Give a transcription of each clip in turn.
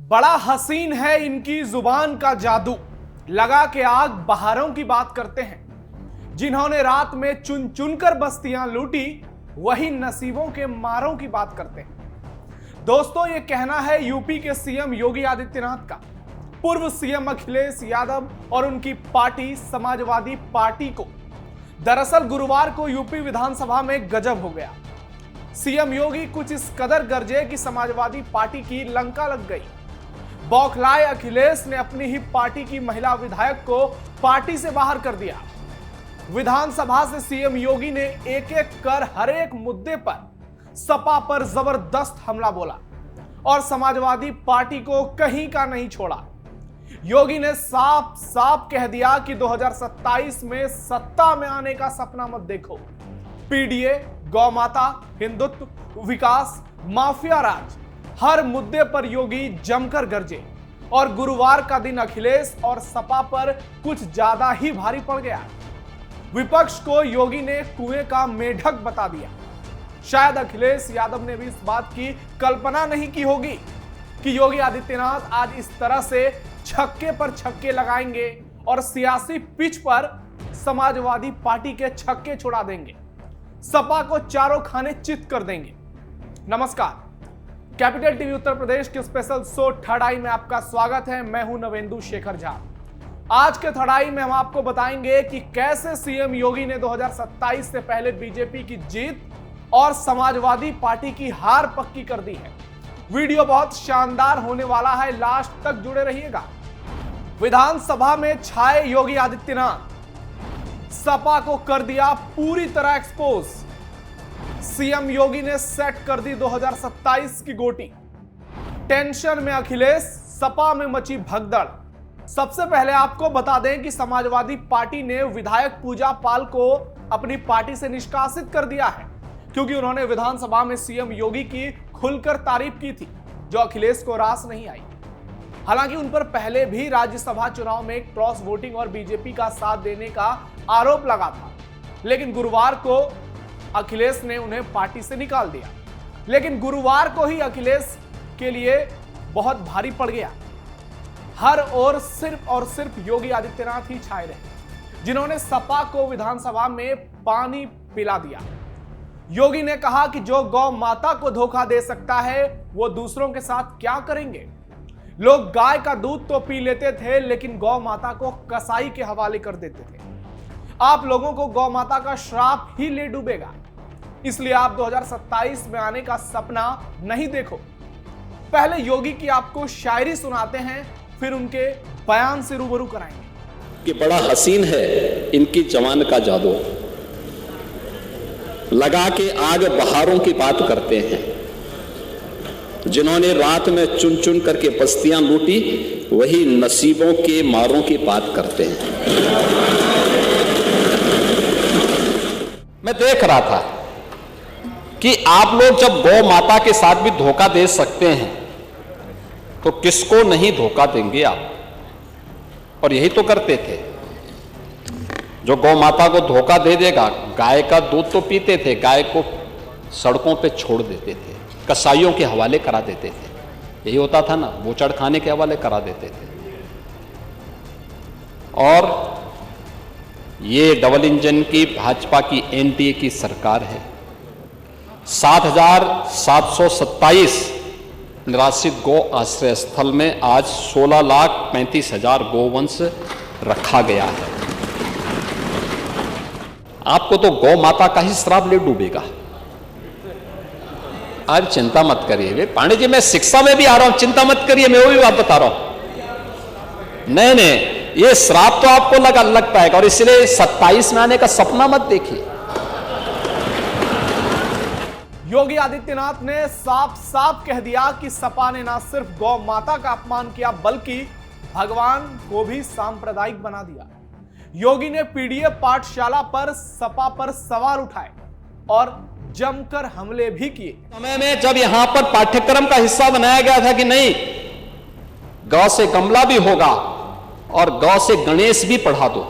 बड़ा हसीन है इनकी जुबान का जादू, लगा के आग बहारों की बात करते हैं। जिन्होंने रात में चुन चुनकर बस्तियां लूटी, वही नसीबों के मारों की बात करते हैं। दोस्तों, ये कहना है यूपी के सीएम योगी आदित्यनाथ का। पूर्व सीएम अखिलेश यादव और उनकी पार्टी समाजवादी पार्टी को दरअसल गुरुवार को यूपी विधानसभा में गजब हो गया। सीएम योगी कुछ इस कदर गरजे कि समाजवादी पार्टी की लंका लग गई। बौखलाए अखिलेश ने अपनी ही पार्टी की महिला विधायक को पार्टी से बाहर कर दिया। विधानसभा से सीएम योगी ने एक एक कर हर एक मुद्दे पर सपा पर जबरदस्त हमला बोला और समाजवादी पार्टी को कहीं का नहीं छोड़ा। योगी ने साफ साफ कह दिया कि 2027 में सत्ता में आने का सपना मत देखो। पीडीए, गौ माता, हिंदुत्व, विकास, माफिया राज, हर मुद्दे पर योगी जमकर गरजे और गुरुवार का दिन अखिलेश और सपा पर कुछ ज्यादा ही भारी पड़ गया। विपक्ष को योगी ने कुएं का मेढक बता दिया। शायद अखिलेश यादव ने भी इस बात की कल्पना नहीं की होगी कि योगी आदित्यनाथ आज इस तरह से छक्के पर छक्के लगाएंगे और सियासी पिच पर समाजवादी पार्टी के छक्के छुड़ा देंगे, सपा को चारों खाने चित कर देंगे। नमस्कार, कैपिटल टीवी उत्तर प्रदेश के स्पेशल शो थर्ड आई में आपका स्वागत है। मैं हूं नवेंदु शेखर झा। आज के थर्ड आई में हम आपको बताएंगे कि कैसे सीएम योगी ने 2027 से पहले बीजेपी की जीत और समाजवादी पार्टी की हार पक्की कर दी है। वीडियो बहुत शानदार होने वाला है, लास्ट तक जुड़े रहिएगा। विधानसभा में छाए योगी आदित्यनाथ, सपा को कर दिया पूरी तरह एक्सपोज। सीएम योगी ने सेट कर दी 2027 की गोटी। टेंशन में अखिलेश, सपा में मची भगदड़। सबसे पहले आपको बता दें कि समाजवादी पार्टी ने विधायक पूजा पाल को अपनी पार्टी से निष्कासित कर दिया है, क्योंकि उन्होंने विधानसभा में सीएम योगी की खुलकर तारीफ की थी, जो अखिलेश को रास नहीं आई। हालांकि उन पर पहले भी राज्यसभा चुनाव में क्रॉस वोटिंग और बीजेपी का साथ देने का आरोप लगा था, लेकिन गुरुवार को अखिलेश ने उन्हें पार्टी से निकाल दिया। लेकिन गुरुवार को ही अखिलेश के लिए बहुत भारी पड़ गया। हर ओर सिर्फ और सिर्फ योगी आदित्यनाथ ही छाए रहे, जिन्होंने सपा को विधानसभा में पानी पिला दिया। योगी ने कहा कि जो गौ माता को धोखा दे सकता है, वो दूसरों के साथ क्या करेंगे। लोग गाय का दूध तो पी लेते थे, लेकिन गौ माता को कसाई के हवाले कर देते थे। आप लोगों को गौ माता का श्राप ही ले डूबेगा, इसलिए आप 2027 में आने का सपना नहीं देखो। पहले योगी की आपको शायरी सुनाते हैं, फिर उनके बयान से रूबरू कराएंगे। कि बड़ा हसीन है इनकी जवान का जादू, लगा के आग बहारों की बात करते हैं। जिन्होंने रात में चुन चुन करके बस्तियां लूटी, वही नसीबों के मारों की बात करते हैं। मैं देख रहा था कि आप लोग जब गौ माता के साथ भी धोखा दे सकते हैं, तो किसको नहीं धोखा देंगे आप। और यही तो करते थे। जो गौ माता को धोखा दे देगा, गाय का दूध तो पीते थे, गाय को सड़कों पे छोड़ देते थे, कसाईयों के हवाले करा देते थे। यही होता था ना, बोचड़ खाने के हवाले करा देते थे। और ये डबल इंजन की भाजपा की एनडीए की सरकार है। 7,727 निराश्रित गौ आश्रय स्थल में आज 16,35,000 गोवंश रखा गया है। आपको तो गौ माता का ही श्राप ले डूबेगा। आज चिंता मत करिए पांडे जी, मैं शिक्षा में भी आ रहा हूं, चिंता मत करिए, मैं वो भी बात बता रहा हूं। नहीं, ये श्राप तो आपको लग पाएगा, और इसलिए 27 में आने का सपना मत देखिए। योगी आदित्यनाथ ने साफ साफ कह दिया कि सपा ने ना सिर्फ गौ माता का अपमान किया, बल्कि भगवान को भी सांप्रदायिक बना दिया। योगी ने पीडीए पाठशाला पर सपा पर सवाल उठाए और जमकर हमले भी किए। समय में जब यहां पर पाठ्यक्रम का हिस्सा बनाया गया था कि नहीं, गौ से गमला भी होगा और गौ से गणेश भी पढ़ा दो,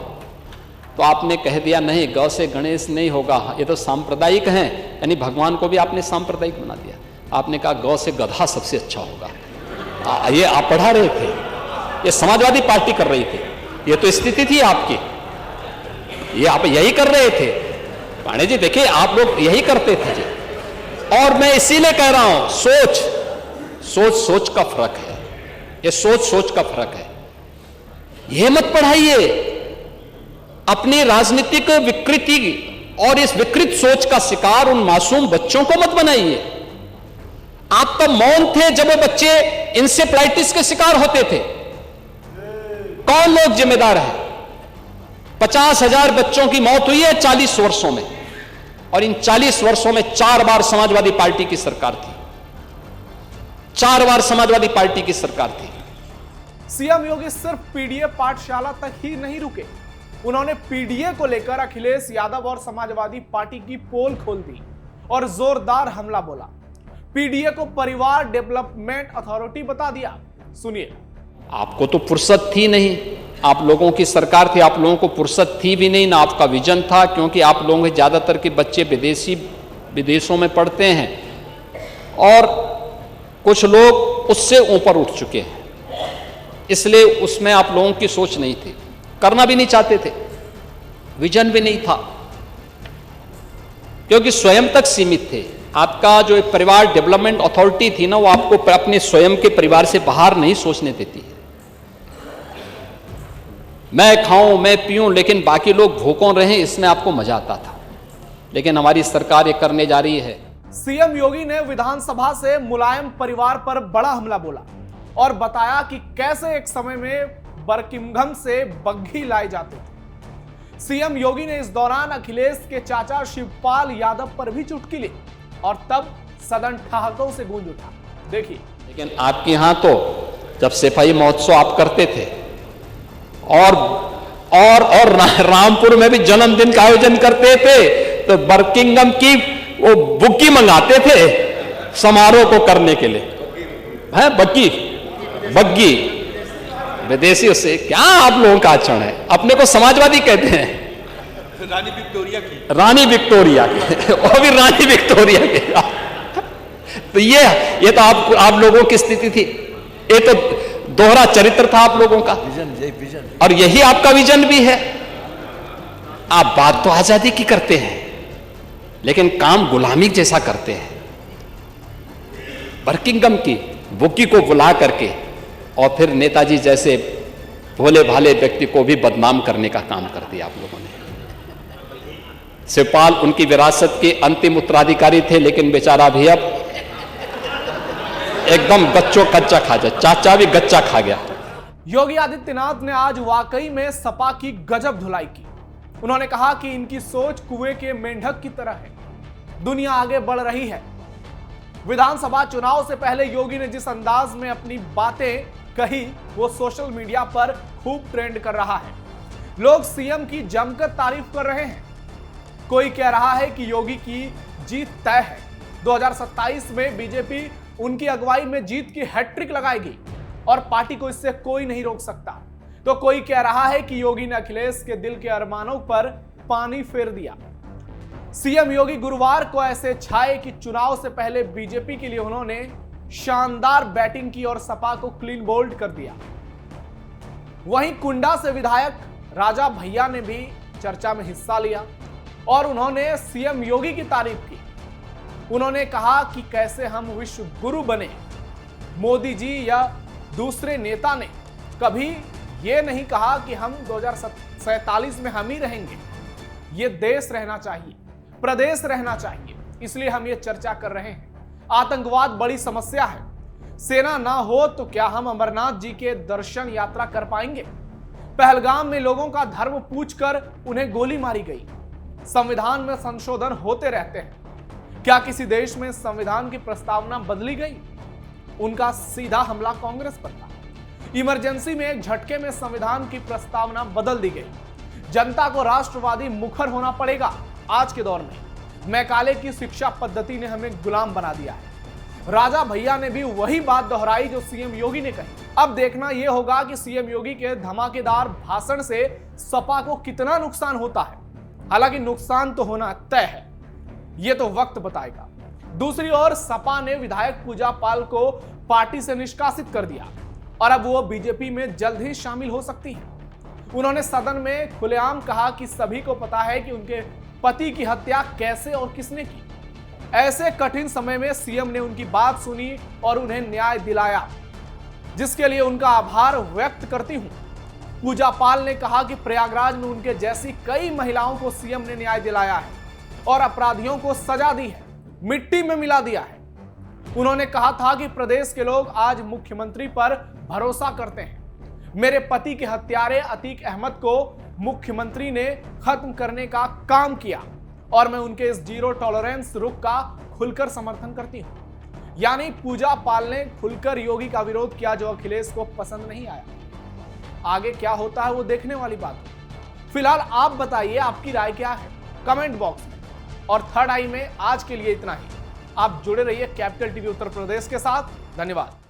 तो आपने कह दिया नहीं, गौ से गणेश नहीं होगा, ये तो सांप्रदायिक हैं। यानी भगवान को भी आपने सांप्रदायिक बना दिया। आपने कहा गौ से गधा सबसे अच्छा होगा। ये आप पढ़ा रहे थे, ये समाजवादी पार्टी कर रही थी, ये तो स्थिति थी आपकी, ये आप यही कर रहे थे पांडे जी। देखिए आप लोग यही करते थे जी, और मैं इसीलिए कह रहा हूं सोच का फर्क है, ये सोच का फर्क है। यह मत पढ़ाइए अपनी राजनीतिक विकृति और इस विकृत सोच का शिकार उन मासूम बच्चों को मत बनाइए। आप तो मौन थे जब वो बच्चे इंसेफ्लाइटिस के शिकार होते थे। कौन लोग जिम्मेदार हैं? 50,000 बच्चों की मौत हुई है 40 वर्षों में, और इन 40 वर्षों में 4 बार समाजवादी पार्टी की सरकार थी, 4 बार समाजवादी पार्टी की सरकार थी। सीएम योगी सिर्फ पीडीए पाठशाला तक ही नहीं रुके, उन्होंने पीडीए को लेकर अखिलेश यादव और समाजवादी पार्टी की पोल खोल दी और जोरदार हमला बोला। पीडीए को परिवार डेवलपमेंट अथॉरिटी बता दिया। सुनिए। आपको तो फुर्सत थी नहीं, आप लोगों की सरकार थी, आप लोगों को फुर्सत थी भी नहीं ना आपका विजन था, क्योंकि आप लोगों के ज्यादातर के बच्चे विदेशों में पढ़ते हैं और कुछ लोग उससे ऊपर उठ चुके हैं, इसलिए उसमें आप लोगों की सोच नहीं थी, करना भी नहीं चाहते थे, विजन भी नहीं था, क्योंकि स्वयं तक सीमित थे। आपका जो एक परिवार डेवलपमेंट अथॉरिटी थी ना, वो आपको अपने स्वयं के परिवार से बाहर नहीं सोचने देती है। मैं खाऊं मैं पीऊं लेकिन बाकी लोग भूखों रहें, इसमें आपको मजा आता था, लेकिन हमारी सरकार ये करने जा रही है। सीएम योगी ने विधानसभा से मुलायम परिवार पर बड़ा हमला बोला और बताया कि कैसे एक समय में बरकिमघम से बग्घी लाए जाते थे। सीएम योगी ने इस दौरान अखिलेश के चाचा शिवपाल यादव पर भी चुटकी ली और तब सदन ठहाकों से गूंज उठा। देखिए। लेकिन आपके यहां तो जब सिपाही महोत्सव आप करते थे और रामपुर में भी जन्मदिन का आयोजन करते थे, तो बर्किंघम की वो बुक्की मंगाते थे समारोह को करने के लिए, है बग्गी विदेशियों से। क्या आप लोगों का आचरण है? अपने को समाजवादी कहते हैं, रानी विक्टोरिया की वो भी रानी विक्टोरिया के। तो ये तो आप लोगों की स्थिति थी, ये तो दोहरा चरित्र था आप लोगों का, विजन, और यही आपका विजन भी है। आप बात तो आजादी की करते हैं लेकिन काम गुलामी जैसा करते हैं। बर्किंघम की बुकी को बुला करके और फिर नेताजी जैसे भोले भाले व्यक्ति को भी बदनाम करने का काम कर दिया आप लोगों ने। शिवपाल उनकी विरासत के अंतिम उत्तराधिकारी थे, लेकिन बेचारा भी अब एकदम गच्चो कच्चा खा जाए, चाचा भी गच्चा खा गया। योगी आदित्यनाथ ने आज वाकई में सपा की गजब धुलाई की। उन्होंने कहा कि इनकी सोच कुएं के मेंढक की तरह है, दुनिया आगे बढ़ रही है। विधानसभा चुनाव से पहले योगी ने जिस अंदाज में अपनी बातें कही वो सोशल मीडिया पर खूब ट्रेंड कर रहा है। लोग सीएम की जमकर तारीफ कर रहे हैं। कोई कह रहा है कि योगी की जीत तय है, 2027 में बीजेपी उनकी अगुवाई में जीत की हैट्रिक लगाएगी और पार्टी को इससे कोई नहीं रोक सकता। तो कोई कह रहा है कि योगी ने अखिलेश के दिल के अरमानों पर पानी फेर दिया। सीएम योगी गुरुवार को ऐसे छाए कि चुनाव से पहले बीजेपी के लिए उन्होंने शानदार बैटिंग की और सपा को क्लीन बोल्ड कर दिया। वहीं कुंडा से विधायक राजा भैया ने भी चर्चा में हिस्सा लिया और उन्होंने सीएम योगी की तारीफ की। उन्होंने कहा कि कैसे हम विश्व गुरु बने। मोदी जी या दूसरे नेता ने कभी यह नहीं कहा कि हम 2047 में हम ही रहेंगे। ये देश रहना चाहिए, प्रदेश रहना चाहिए, इसलिए हम ये चर्चा कर रहे हैं। आतंकवाद बड़ी समस्या है, सेना ना हो तो क्या हम अमरनाथ जी के दर्शन यात्रा कर पाएंगे? पहलगाम में लोगों का धर्म पूछकर उन्हें गोली मारी गई। संविधान में संशोधन होते रहते हैं, क्या किसी देश में संविधान की प्रस्तावना बदली गई? उनका सीधा हमला कांग्रेस पर था। इमरजेंसी में एक झटके में संविधान की प्रस्तावना बदल दी गई। जनता को राष्ट्रवादी मुखर होना पड़ेगा। आज के दौर में मैकाले की शिक्षा पद्धति ने हमें गुलाम बना दिया है। राजा भैया ने भी वही बात दोहराई जो सीएम योगी ने कही। अब देखना यह होगा कि सीएम योगी के धमाकेदार भाषण से सपा को कितना नुकसान होता है। हालांकि नुकसान तो होना तय है, यह तो वक्त बताएगा। दूसरी ओर सपा ने विधायक पूजा पाल को पार्टी से निष्कासित कर दिया और अब वो बीजेपी में जल्द ही शामिल हो सकती हैं। उन्होंने सदन में खुलेआम कहा कि सभी को पता है कि उनके पति की हत्या कैसे और किसने की। ऐसे कठिन समय में सीएम ने उनकी बात सुनी और उन्हें न्याय दिलाया, जिसके लिए उनका आभार व्यक्त करती हूं। पूजा पाल ने कहा कि प्रयागराज में उनके जैसी कई महिलाओं को सीएम ने न्याय दिलाया है और अपराधियों को सजा दी है, मिट्टी में मिला दिया है। उन्होंने कहा था कि प्रदेश के लोग आज मुख्यमंत्री पर भरोसा करते हैं। मेरे पति के हत्यारे अतीक अहमद को मुख्यमंत्री ने खत्म करने का काम किया और मैं उनके इस जीरो टॉलरेंस रुख का खुलकर समर्थन करती हूं। यानी पूजा पाल ने खुलकर योगी का विरोध किया, जो अखिलेश को पसंद नहीं आया। आगे क्या होता है वो देखने वाली बात है। फिलहाल आप बताइए आपकी राय क्या है कमेंट बॉक्स में। और थर्ड आई में आज के लिए इतना ही। आप जुड़े रहिए कैपिटल टीवी उत्तर प्रदेश के साथ। धन्यवाद।